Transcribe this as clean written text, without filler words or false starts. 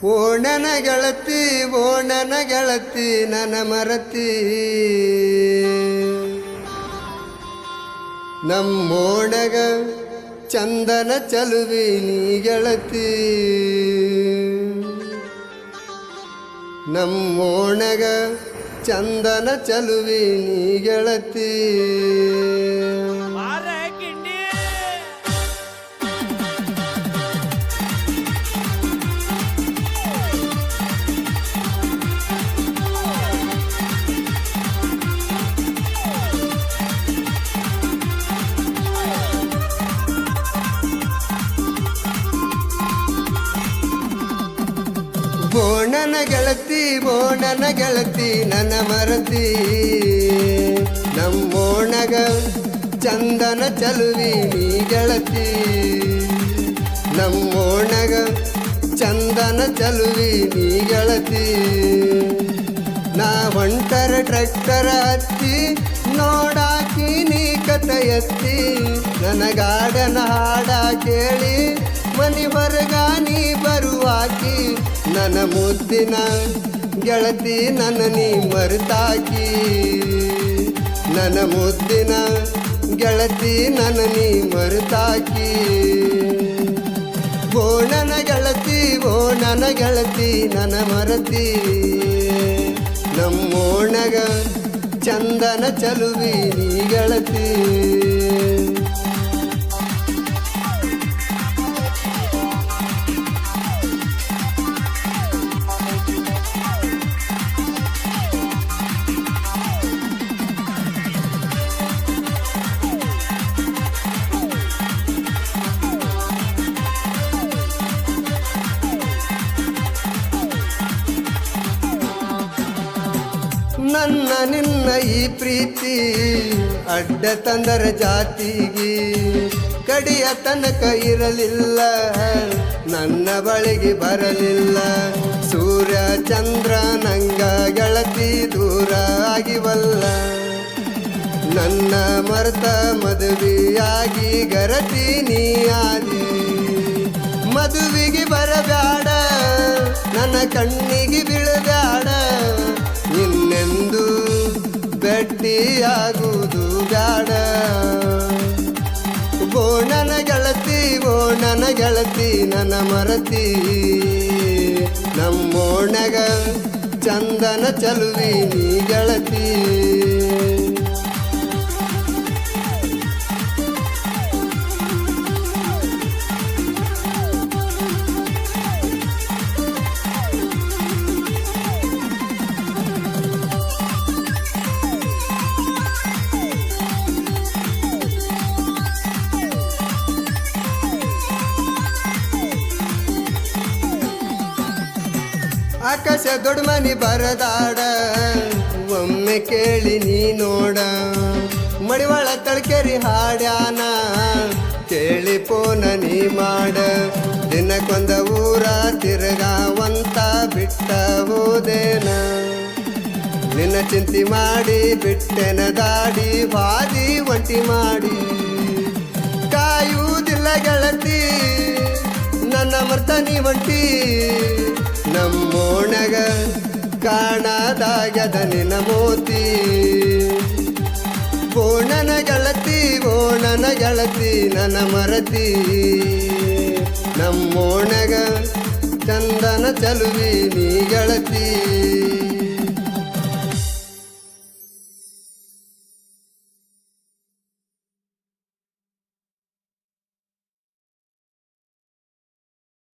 ಓ ನನ್ನ ಗೆಳತಿ ಓ ನನ್ನ ಗೆಳತಿ ನನ್ನ ಮರತಿ ನಮ್ಮೋಣಗ ಚಂದನ ಚಲುವಿ ನೀ ಗೆಳತಿ ನಮ್ಮೋಣಗ ಚಂದನ ಚಲುವಿ ನೀ ಗೆಳತಿ ಓ ನನ್ನ ಗೆಳತಿ ಓ ನನ್ನ ಗೆಳತಿ ನನ್ನ ಮರತಿ ನಮ್ಮೋಣಗ ಚಂದನ ಚಲುವಿ ನೀ ಗೆಳತಿ ನಮ್ಮೋಣಗ ಚಂದನ ಚಲುವಿ ನೀ ಗೆಳತಿ ನಾ ಹೊಂಟರ ಟ್ರ್ಯಾಕ್ಟರ್ ಹತ್ತಿ ನೋಡಾಕಿ ನೀ ಕಥ ಎತ್ತಿ ನನಗಾಡನ ಹಾಡ ಕೇಳಿ ಮನಿ ಹೊರಗ ನೀ ಬರುವಾಕಿ ನನ್ನ ಮುದ್ದಿನ ಗೆಳತಿ ನನ್ನ ನೀ ಮರೆತಾಕಿ ನನ್ನ ಮುದ್ದಿನ ಗೆಳತಿ ನನ್ನ ನೀ ಮರೆತಾಕಿ ಓ ನನ್ನ ಗೆಳತಿ ಓ ನನ್ನ ಗೆಳತಿ ನನ್ನ ಮರತಿ ನಮ್ಮೋಣಗ ಚಂದನ ಚಲುವಿ ನೀ ಗೆಳತಿ ನನ್ನ ನಿನ್ನ ಈ ಪ್ರೀತಿ ಅಡ್ಡ ತಂದರ ಜಾತಿಗೆ ಕಡಿಯ ತನಕ ಇರಲಿಲ್ಲ ನನ್ನ ಬಳಿಗೆ ಬರಲಿಲ್ಲ ಸೂರ್ಯ ಚಂದ್ರ ನಂಗ ಗೆಳತಿ ದೂರ ಆಗಿವಲ್ಲ ನನ್ನ ಮರ್ತ ಮದುವೆಯಾಗಿ ಗರತಿ ನೀ ಆದಿ ಮದುವೆಗೆ ಬರಬ್ಯಾಡ ನನ್ನ ಕಣ್ಣಿಗೆ ಬೀಳಬ್ಯಾಡ ಇನ್ನೆಂದು ಭೇಟಿಯಾಗುವುದು ಬ್ಯಾಡ ಓ ನನ್ನ ಗೆಳತಿ ಓ ನನ್ನ ಗೆಳತಿ ನನ್ನ ಮರತಿ ನಮ್ಮೋಣಗ ಚಂದನ ಚಲುವಿ ನೀ ಗೆಳತಿ ಆಕಾಶ ದೊಡ್ಡ ಮನಿ ಬರದಾಡ ಒಮ್ಮೆ ಕೇಳಿ ನೀ ನೋಡ ಮಡಿವಾಳ ತಳ್ಕೆರಿ ಹಾಡ್ಯಾನ ಕೇಳಿ ಪೋನ ನೀ ಮಾಡ ದಿನಕ್ಕೊಂದ ಊರ ತಿರುಗಾವಂತ ಬಿಟ್ಟ ಹೋದೇನ ನಿನ್ನ ಚಿಂತೆ ಮಾಡಿ ಬಿಟ್ಟೆನ ದಾಡಿ ಬಾದಿ ಒಂಟಿ ಮಾಡಿ ಕಾಯುವುದಿಲ್ಲ ಗೆಳತಿ ನನ್ನ ಮರ್ತ ನೀ ಒಂಟಿ ನಮ್ಮೋಣಗ ಕಾಣದಾಗ್ಯದ ನಿನ್ನ ಮೋತಿ ಓ ನನ್ನ ಗೆಳತಿ ಓ ನನ್ನ ಗೆಳತಿ ನನ್ನ ಮರತಿ ನಮ್ಮೋಣಗ ಚಂದನ ಚಲುವಿ ನೀ ಗೆಳತಿ